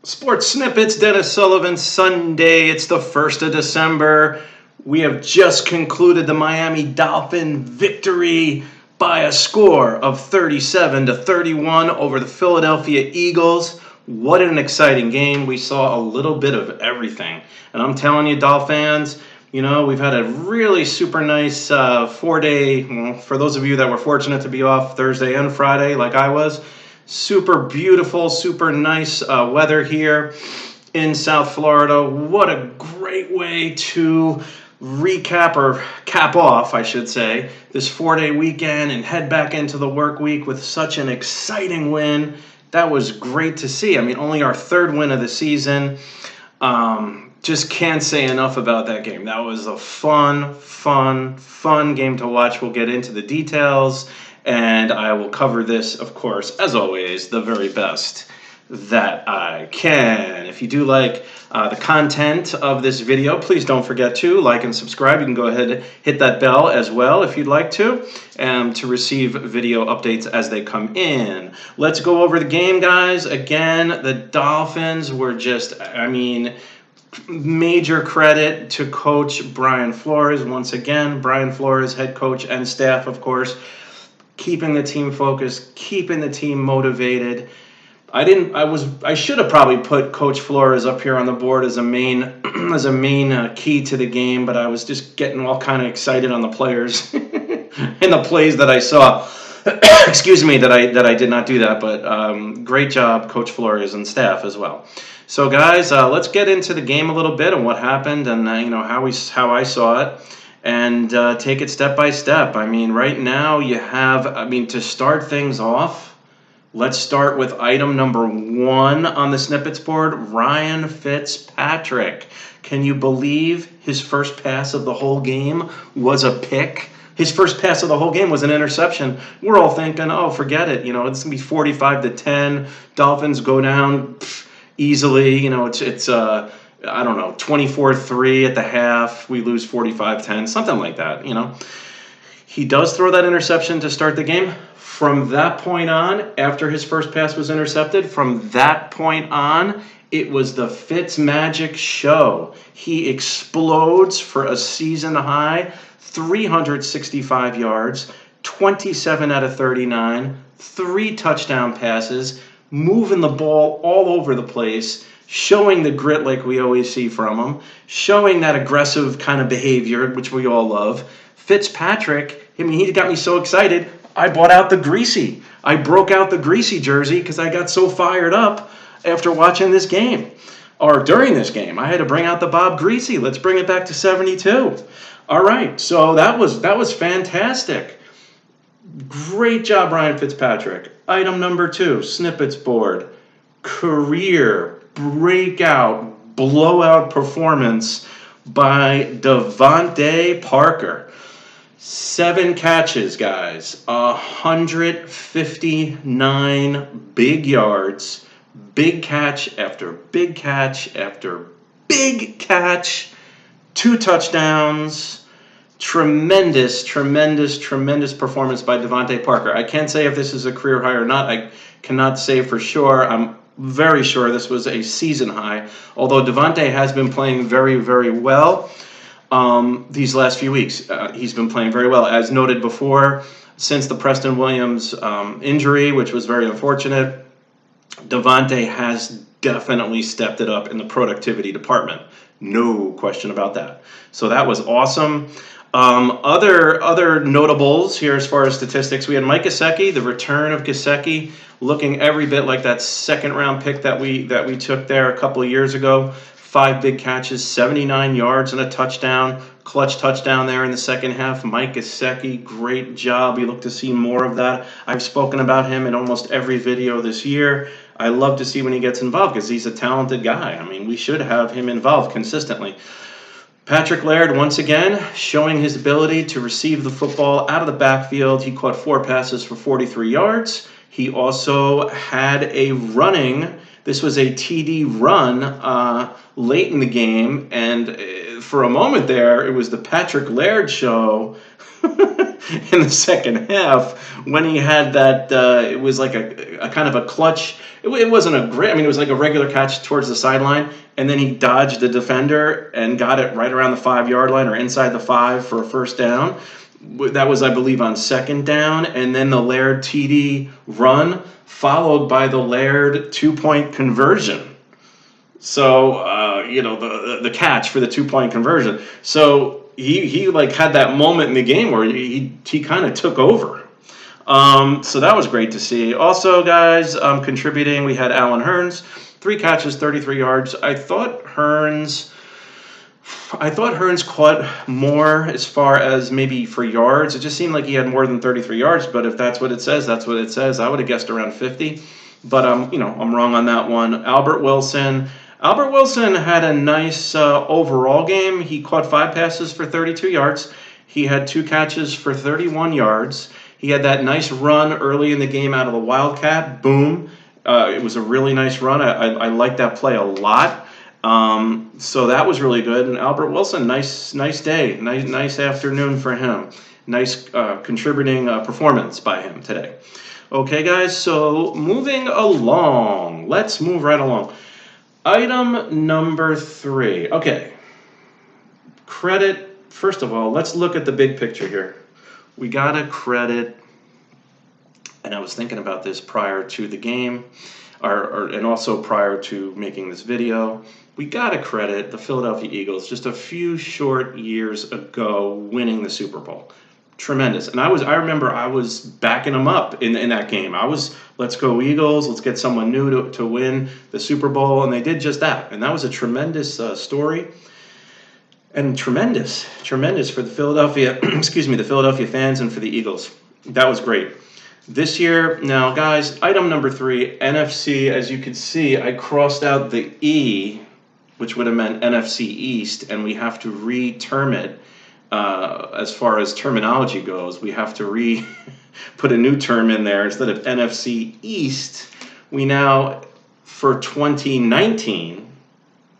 Sports Snippets, Dennis Sullivan, Sunday. It's the 1st of December. We have just concluded the Miami Dolphin victory by a score of 37-31 over the Philadelphia Eagles. What an exciting game. We saw a little bit of everything. And I'm telling you, Dolphin fans, we've had a really super nice 4-day, for those of you that were fortunate to be off Thursday and Friday like I was, super beautiful, super nice weather here in South Florida. What a great way to recap or cap off, I should say, this 4-day weekend and head back into the work week with such an exciting win. That was great to see. I mean, only our third win of the season. Just can't say enough about that game. That was a fun game to watch. We'll get into the details. And I will cover this, of course, as always, the very best that I can. If you do like the content of this video, please don't forget to like and subscribe. You can go ahead and hit that bell as well if you'd like to receive video updates as they come in. Let's go over the game, guys. Again, the Dolphins were just, major credit to Coach Brian Flores. Once again, Brian Flores, head coach and staff, of course, keeping the team focused, keeping the team motivated. I should have probably put Coach Flores up here on the board as a main key to the game, but I was just getting all kind of excited on the players and the plays that I saw. Excuse me that I did not do that, but great job, Coach Flores and staff as well. So guys, let's get into the game a little bit and what happened and how I saw it. And take it step by step. I mean, right now you have, to start things off, let's start with item number 1 on the snippets board, Ryan Fitzpatrick. Can you believe his first pass of the whole game was a pick? His first pass of the whole game was an interception. We're all thinking, oh, forget it. It's going to be 45-10. Dolphins go down easily. It's 24-3 at the half. We lose 45-10, something like that, He does throw that interception to start the game. From that point on, after his first pass was intercepted, from that point on, it was the Fitz magic show. He explodes for a season high, 365 yards, 27 out of 39, 3 touchdown passes, moving the ball all over the place, showing the grit like we always see from him, showing that aggressive kind of behavior, which we all love. Fitzpatrick, he got me so excited, I bought out the greasy. I broke out the greasy jersey because I got so fired up after watching this game. Or during this game, I had to bring out the Bob Greasy. Let's bring it back to 72. All right, so that was fantastic. Great job, Ryan Fitzpatrick. Item number 2, snippets board. Career breakout, blowout performance by Devante Parker. 7 catches, guys. 159 big yards. Big catch after big catch after big catch. 2 touchdowns. Tremendous performance by Devante Parker. I can't say if this is a career high or not. I cannot say for sure. I'm very sure this was a season high, although Devante has been playing very, very well these last few weeks. He's been playing very well. As noted before, since the Preston Williams injury, which was very unfortunate, Devante has definitely stepped it up in the productivity department. No question about that. So that was awesome. Other notables here as far as statistics, we had Mike Gesicki, the return of Gesicki, looking every bit like that second-round pick that we took there a couple of years ago. 5 big catches, 79 yards and a touchdown, clutch touchdown there in the second half. Mike Gesicki, great job. We look to see more of that. I've spoken about him in almost every video this year. I love to see when he gets involved because he's a talented guy. We should have him involved consistently. Patrick Laird, once again, showing his ability to receive the football out of the backfield. He caught 4 passes for 43 yards. He also had a running. This was a TD run late in the game, and for a moment there, it was the Patrick Laird show in the second half when he had that. It was like a kind of a clutch. It wasn't a great. I mean, it was like a regular catch towards the sideline, and then he dodged the defender and got it right around the 5-yard line or inside the 5 for a first down. That was, I believe, on second down, and then the Laird TD run followed by the Laird 2-point conversion. So the catch for the 2-point conversion. So he like had that moment in the game where he kind of took over. So that was great to see. Also, guys, contributing, we had Allen Hurns, 3 catches, 33 yards. I thought Hurns caught more as far as maybe for yards. It just seemed like he had more than 33 yards, but if that's what it says, that's what it says. I would have guessed around 50, but I'm wrong on that one. Albert Wilson had a nice overall game. He caught 5 passes for 32 yards. He had 2 catches for 31 yards. He had that nice run early in the game out of the Wildcat. Boom. It was a really nice run. I like that play a lot. So that was really good. And Albert Wilson, nice day, nice afternoon for him. Nice contributing performance by him today. Okay, guys, so moving along. Let's move right along. Item number 3. Okay. Credit, first of all, let's look at the big picture here. We got to credit, and I was thinking about this prior to the game, and also prior to making this video. We got to credit the Philadelphia Eagles just a few short years ago winning the Super Bowl. Tremendous. And I remember I was backing them up in that game. I was, let's go Eagles, let's get someone new to win the Super Bowl, and they did just that. And that was a tremendous story. And tremendous for the Philadelphia, the Philadelphia fans and for the Eagles. That was great. This year, now guys, item number 3, NFC, as you can see, I crossed out the E, which would have meant NFC East, and we have to re-term it as far as terminology goes. We have to put a new term in there. Instead of NFC East, we now, for 2019,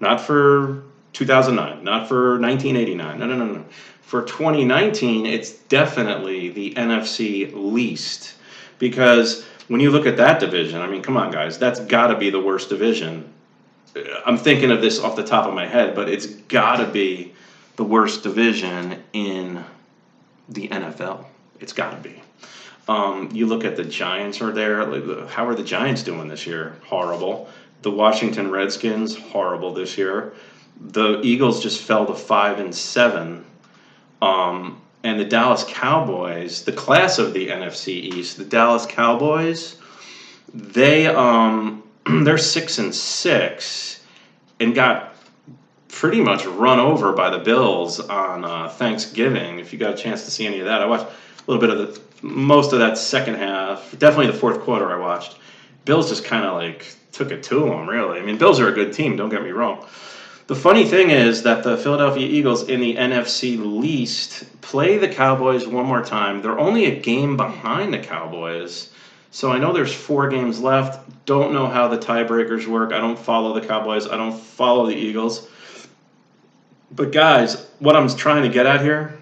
not for 2009, not for 1989, no. For 2019, it's definitely the NFC least. Because when you look at that division, I mean, come on, guys, that's got to be the worst division. I'm thinking of this off the top of my head, but it's got to be the worst division in the NFL. It's got to be. You look at the Giants are there. How are the Giants doing this year? Horrible. The Washington Redskins, horrible this year. The Eagles just fell to 5-7. And the Dallas Cowboys, the class of the NFC East, the Dallas Cowboys, they're 6-6 and got pretty much run over by the Bills on Thanksgiving. If you got a chance to see any of that, I watched a little bit of most of that second half, definitely the fourth quarter I watched. Bills just kind of like took it to them, really. I mean, Bills are a good team, don't get me wrong. The funny thing is that the Philadelphia Eagles in the NFC least play the Cowboys one more time. They're only a game behind the Cowboys. So I know there's 4 games left. Don't know how the tiebreakers work. I don't follow the Cowboys. I don't follow the Eagles. But guys, what I'm trying to get at here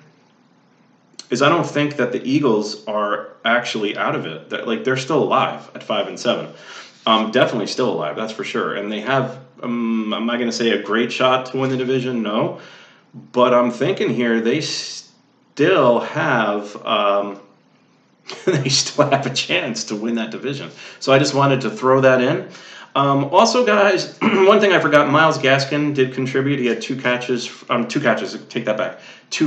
is I don't think that the Eagles are actually out of it. They're still alive at 5-7. Definitely still alive, that's for sure. And they have, I'm not going to say a great shot to win the division, no. But I'm thinking here they still have a chance to win that division. So I just wanted to throw that in. Also, guys, one thing I forgot, Myles Gaskin did contribute. He had 2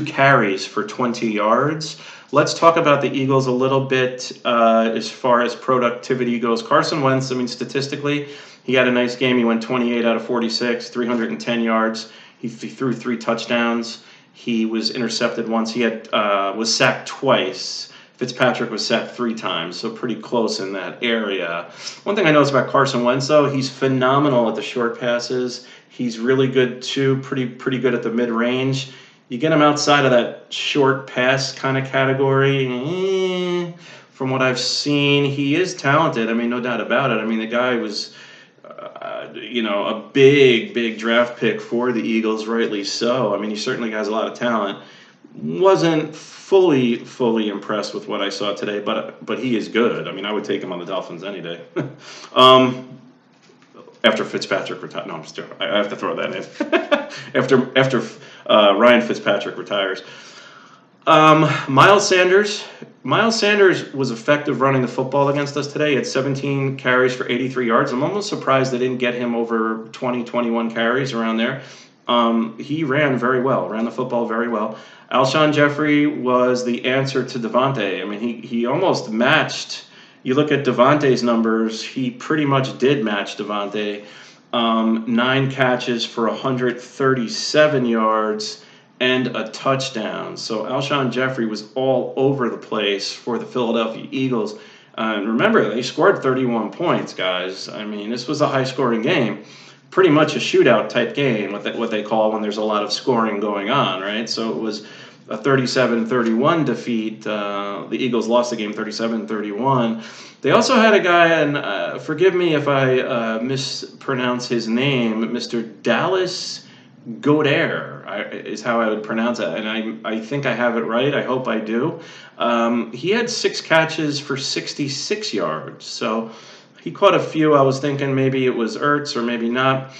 carries for 20 yards. Let's talk about the Eagles a little bit as far as productivity goes. Carson Wentz, I mean, statistically, he had a nice game. He went 28 out of 46, 310 yards. He threw 3 touchdowns. He was intercepted once. He was sacked twice. Fitzpatrick was sacked 3 times, so pretty close in that area. One thing I noticed about Carson Wentz, though, he's phenomenal at the short passes. He's really good, too, pretty good at the mid-range. You get him outside of that short pass kind of category, from what I've seen, he is talented. I mean, no doubt about it. I mean, the guy was, a big draft pick for the Eagles, rightly so. I mean, he certainly has a lot of talent. Wasn't fully impressed with what I saw today, but he is good. I mean, I would take him on the Dolphins any day. After Fitzpatrick retires, no, I'm just joking. I have to throw that in. after Ryan Fitzpatrick retires. Miles Sanders was effective running the football against us today. He had 17 carries for 83 yards. I'm almost surprised they didn't get him over 20, 21 carries around there. He ran the football very well. Alshon Jeffery was the answer to Devante. I mean, he almost matched. You look at Devante's numbers, he pretty much did match Devante. 9 catches for 137 yards and a touchdown. So Alshon Jeffery was all over the place for the Philadelphia Eagles. And remember, they scored 31 points, guys. I mean, this was a high-scoring game. Pretty much a shootout type game, what they call when there's a lot of scoring going on, right? So it was a 37-31 defeat. The Eagles lost the game 37-31. They also had a guy, and forgive me if I mispronounce his name, Mr. Dallas Goedert is how I would pronounce it, and I think I have it right. I hope I do. He had 6 catches for 66 yards, so he caught a few. I was thinking maybe it was Ertz or maybe not.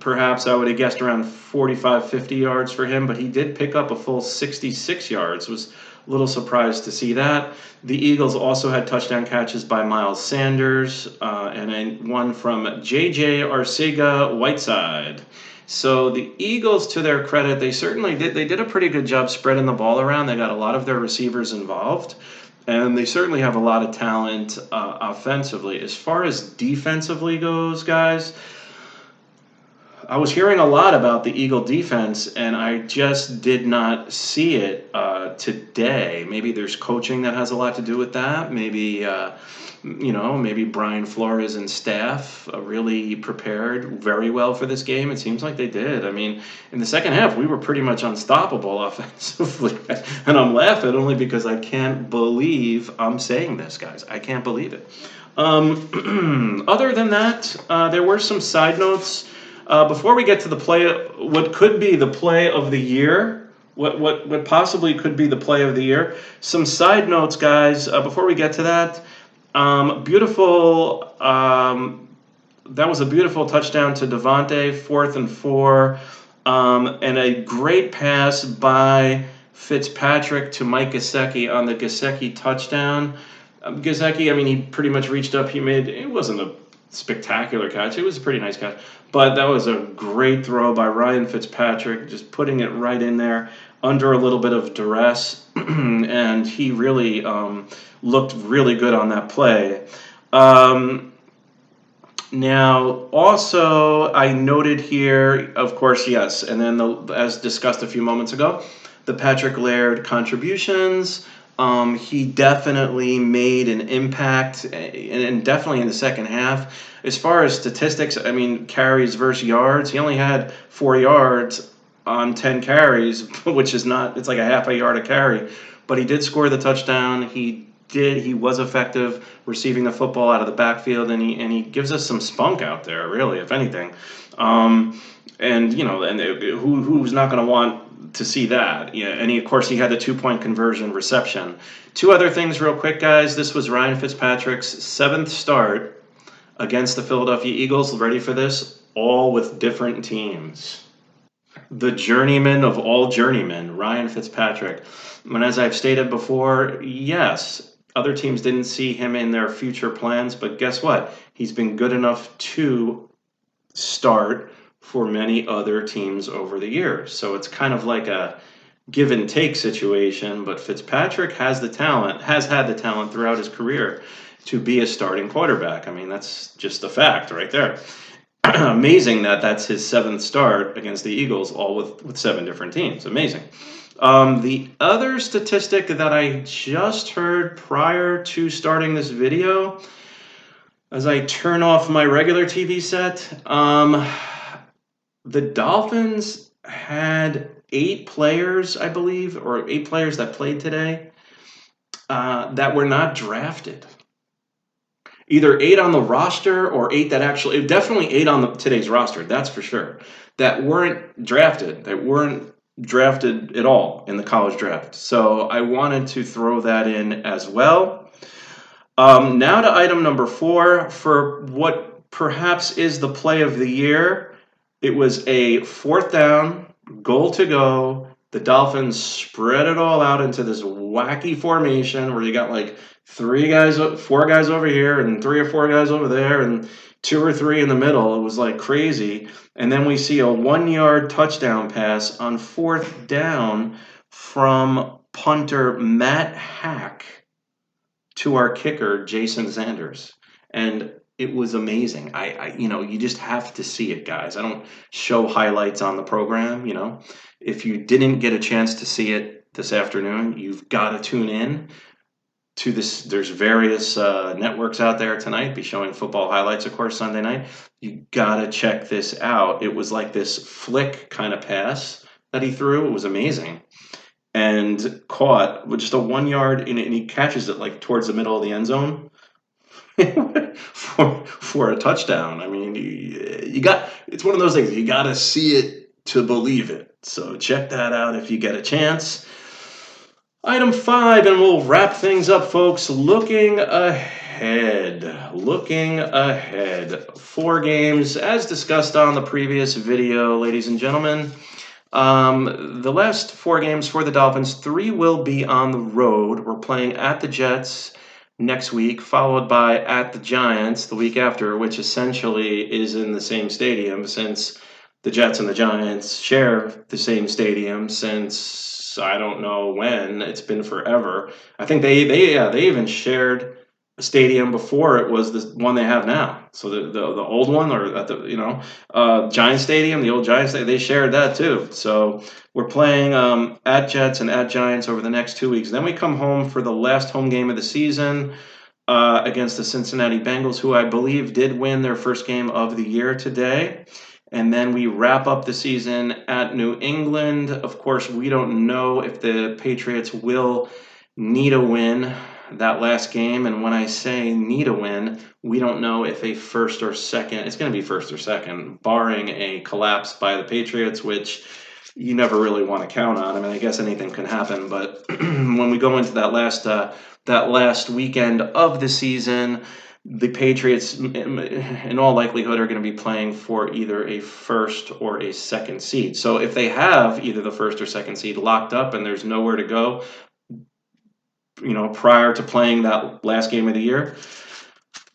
Perhaps I would have guessed around 45, 50 yards for him, but he did pick up a full 66 yards. Was a little surprised to see that. The Eagles also had touchdown catches by Miles Sanders and one from J.J. Arcega-Whiteside. So the Eagles, to their credit, they certainly did. They did a pretty good job spreading the ball around. They got a lot of their receivers involved. And they certainly have a lot of talent offensively. As far as defensively goes, guys, I was hearing a lot about the Eagle defense, and I just did not see it today. Maybe there's coaching that has a lot to do with that. Maybe, maybe Brian Flores and staff really prepared very well for this game. It seems like they did. I mean, in the second half, we were pretty much unstoppable offensively. And I'm laughing only because I can't believe I'm saying this, guys. I can't believe it. Other than that, there were some side notes. Before we get to the play, what could be the play of the year, what possibly could be the play of the year, some side notes, guys, before we get to that. Beautiful, that was a beautiful touchdown to Devante, 4th and 4, and a great pass by Fitzpatrick to Mike Gesicki on the Gesicki touchdown. Gesicki, I mean, he pretty much reached up. It wasn't a spectacular catch. It was a pretty nice catch. But that was a great throw by Ryan Fitzpatrick, just putting it right in there under a little bit of duress. And he really looked really good on that play. Now, also, I noted here, of course, yes, and then as discussed a few moments ago, the Patrick Laird contributions. He definitely made an impact, and definitely in the second half. As far as statistics, I mean, carries versus yards, he only had 4 yards on 10 carries, which is not, it's like a half a yard a carry. But he did score the touchdown. He was effective receiving the football out of the backfield, and he gives us some spunk out there, really, if anything. Who's not going to want to see that? Yeah, and of course he had the 2-point conversion reception. 2 other things real quick, guys. This was Ryan Fitzpatrick's 7th start against the Philadelphia Eagles. Ready for this? All with different teams. The journeyman of all journeymen, Ryan Fitzpatrick. And as I've stated before, yes, other teams didn't see him in their future plans, but guess what? He's been good enough to start for many other teams over the years. So it's kind of like a give and take situation, but Fitzpatrick has had the talent throughout his career to be a starting quarterback. I mean, that's just a fact right there. Amazing that's his 7th start against the Eagles, all with 7 different teams. Amazing. The other statistic that I just heard prior to starting this video, as I turn off my regular TV set, the Dolphins had 8 players, I believe, or 8 players that played today. that were not drafted. Either 8 on the roster or 8 that actually, definitely 8 on today's roster, that's for sure, that weren't drafted at all in the college draft. So I wanted to throw that in as well. Now to item number 4 for what perhaps is the play of the year. It was a 4th down, goal to go. The Dolphins spread it all out into this wacky formation where you got like 4 guys over here and 3 or 4 guys over there and 2 or 3 in the middle. It was like crazy. And then we see a 1-yard touchdown pass on 4th down from punter Matt Haack to our kicker, Jason Sanders. And it was amazing. You just have to see it, guys. I don't show highlights on the program, If you didn't get a chance to see it this afternoon, you've got to tune in to this. There's various networks out there tonight be showing football highlights, of course, Sunday night. You got to check this out. It was like this flick kind of pass that he threw. It was amazing. And caught with just a 1 yard, and he catches it like towards the middle of the end zone. for a touchdown. I mean, it's one of those things, you got to see it to believe it. So check that out if you get a chance. Item 5, and we'll wrap things up, folks. Looking ahead. 4 games, as discussed on the previous video, ladies and gentlemen. The last 4 games for the Dolphins, 3 will be on the road. We're playing at the Jets next week, followed by at the Giants the week after, which essentially is in the same stadium, since the Jets and the Giants share the same stadium since I don't know when. It's been forever. I think they even shared a stadium before it was the one they have now. So the old one, or at the Giant Stadium, the old Giant Stadium, they shared that too. So we're playing at Jets and at Giants over the next 2 weeks. Then we come home for the last home game of the season against the Cincinnati Bengals, who I believe did win their first game of the year today. And then we wrap up the season at New England. Of course, we don't know if the Patriots will need a win that last game. And when I say need a win, we don't know if a first or second, it's going to be first or second, barring a collapse by the Patriots, which you never really want to count on. I mean, I guess anything can happen. But when we go into that last weekend of the season, the Patriots, in all likelihood, are going to be playing for either a first or a second seed. So if they have either the first or second seed locked up and there's nowhere to go, prior to playing that last game of the year,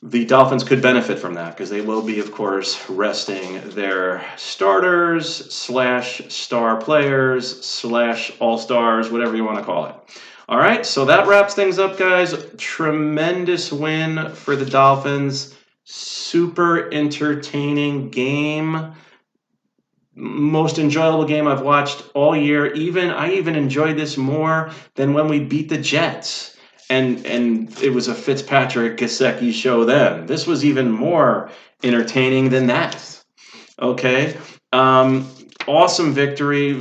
the Dolphins could benefit from that because they will be, of course, resting their starters / star players / all-stars, whatever you want to call it. All right, so that wraps things up, guys. Tremendous win for the Dolphins. Super entertaining game. Most enjoyable game I've watched all year. I even enjoyed this more than when we beat the Jets. And it was a Fitzpatrick Gesicki show then. This was even more entertaining than that. Okay? Awesome victory.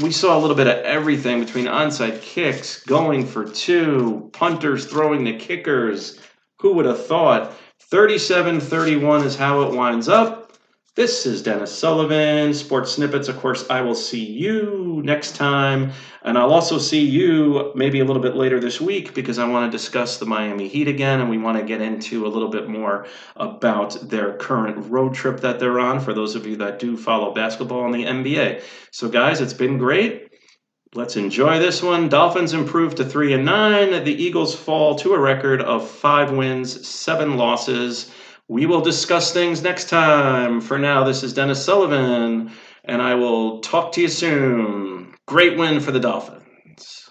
We saw a little bit of everything between onside kicks, going for 2, punters throwing the kickers. Who would have thought? 37-31 is how it winds up. This is Dennis Sullivan, Sports Snippets. Of course, I will see you next time, and I'll also see you maybe a little bit later this week because I want to discuss the Miami Heat again, and we want to get into a little bit more about their current road trip that they're on, for those of you that do follow basketball in the NBA. So, guys, it's been great. Let's enjoy this one. Dolphins improve to 3-9. The Eagles fall to a record of 5 wins, 7 losses. We will discuss things next time. For now, this is Dennis Sullivan, and I will talk to you soon. Great win for the Dolphins.